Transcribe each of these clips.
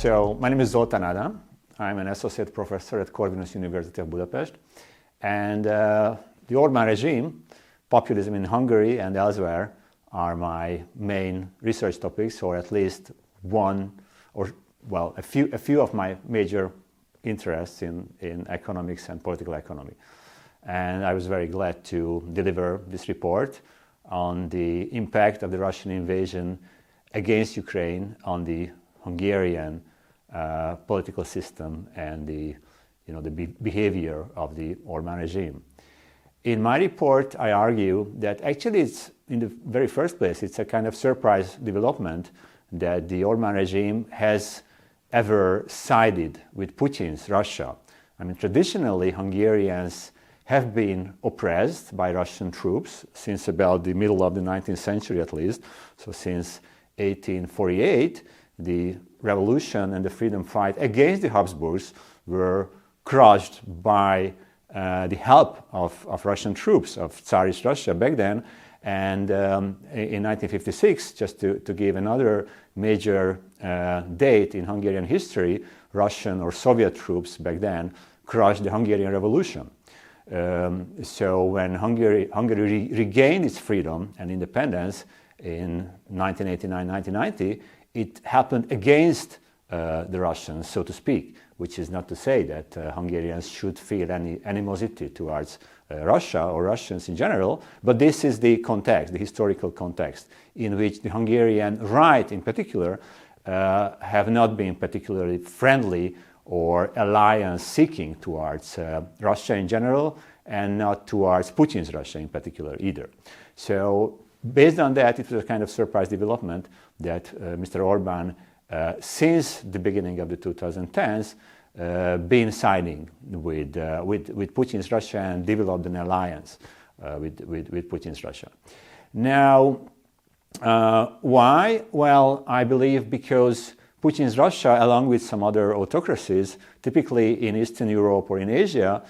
So my name is Zoltán Ádám. I'm an associate professor at Corvinus University of Budapest. And the Orbán regime, populism in Hungary and elsewhere, are my main research topics, or at least a few of my major interests in economics and political economy. And I was very glad to deliver this report on the impact of the Russian invasion against Ukraine on the Hungarian political system and the behavior of the Orbán regime. In my report, I argue that actually it's, in the very first place, it's a kind of surprise development that the Orbán regime has ever sided with Putin's Russia. I mean, traditionally, Hungarians have been oppressed by Russian troops since about the middle of the 19th century at least. So since 1848, the revolution and the freedom fight against the Habsburgs were crushed by the help of Russian troops, of Tsarist Russia back then. And in 1956, just to give another major date in Hungarian history, Russian or Soviet troops back then crushed the Hungarian Revolution. So when Hungary regained its freedom and independence in 1989-1990, it happened against the Russians, so to speak, which is not to say that Hungarians should feel any animosity towards Russia or Russians in general, but this is the context, the historical context, in which the Hungarian right in particular have not been particularly friendly or alliance-seeking towards Russia in general, and not towards Putin's Russia in particular either. So based on that, it was a kind of surprise development that Mr. Orbán, since the beginning of the 2010s, been siding with Putin's Russia and developed an alliance with Putin's Russia. Now, why? Well, I believe because Putin's Russia, along with some other autocracies, typically in Eastern Europe or in Asia,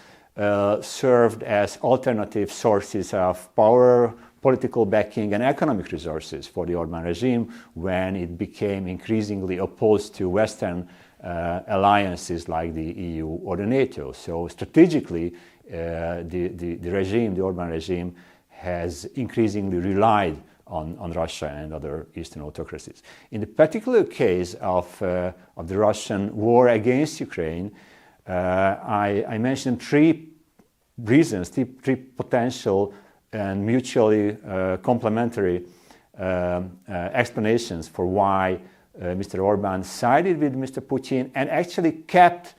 served as alternative sources of power, political backing and economic resources for the Orbán regime when it became increasingly opposed to Western alliances like the EU or the NATO. So strategically, the regime, the Orbán regime, has increasingly relied on Russia and other Eastern autocracies. In the particular case of the Russian war against Ukraine, I mentioned three reasons, three potential and mutually complementary explanations for why Mr. Orbán sided with Mr. Putin and actually kept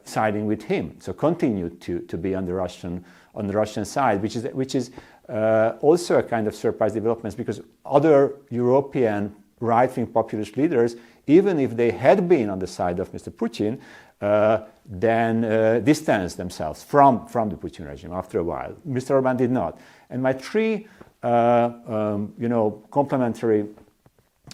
siding with him. So continued to be on the Russian side, which is also a kind of surprise development, because other European right-wing populist leaders, even if they had been on the side of Mr. Putin, then distanced themselves from the Putin regime after a while. Mr. Orbán did not. And my three complementary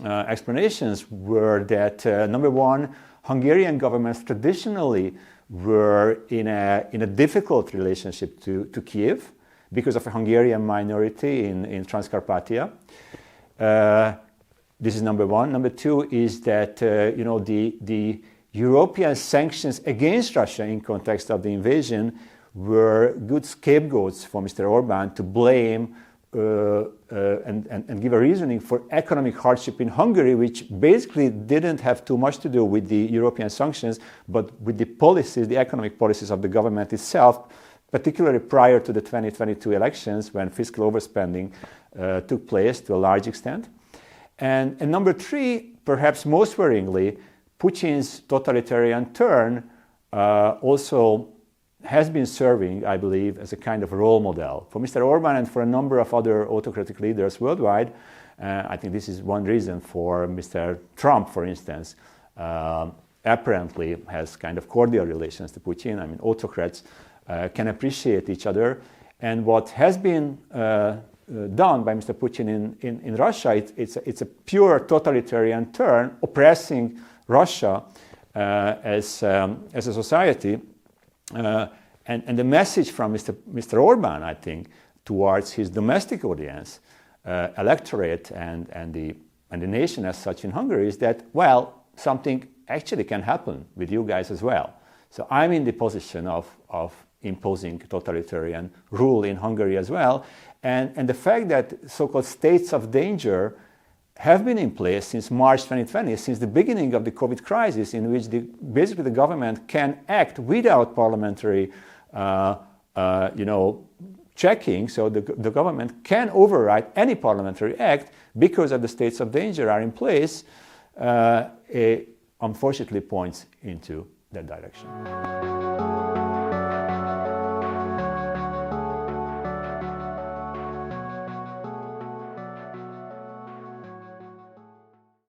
explanations were that number one, Hungarian governments traditionally were in a difficult relationship to Kiev because of a Hungarian minority in Transcarpathia. This is number one. Number two is that the European sanctions against Russia in context of the invasion were good scapegoats for Mr. Orbán to blame and give a reasoning for economic hardship in Hungary, which basically didn't have too much to do with the European sanctions, but with the policies, the economic policies of the government itself, particularly prior to the 2022 elections when fiscal overspending took place to a large extent. And number three, perhaps most worryingly, Putin's totalitarian turn also has been serving, I believe, as a kind of role model for Mr. Orbán and for a number of other autocratic leaders worldwide. I think this is one reason for Mr. Trump, for instance, apparently has kind of cordial relations to Putin. I mean, autocrats can appreciate each other. And what has been done by Mr. Putin in Russia, it's a pure totalitarian turn, oppressing Russia as a society. And the message from Mr. Orbán, I think, towards his domestic audience, electorate and the nation as such in Hungary is that, well, something actually can happen with you guys as well. So I'm in the position of imposing totalitarian rule in Hungary as well. And the fact that so-called states of danger have been in place since March 2020, since the beginning of the COVID crisis, in which basically the government can act without parliamentary checking, so the government can override any parliamentary act because of the states of danger are in place, unfortunately points into that direction.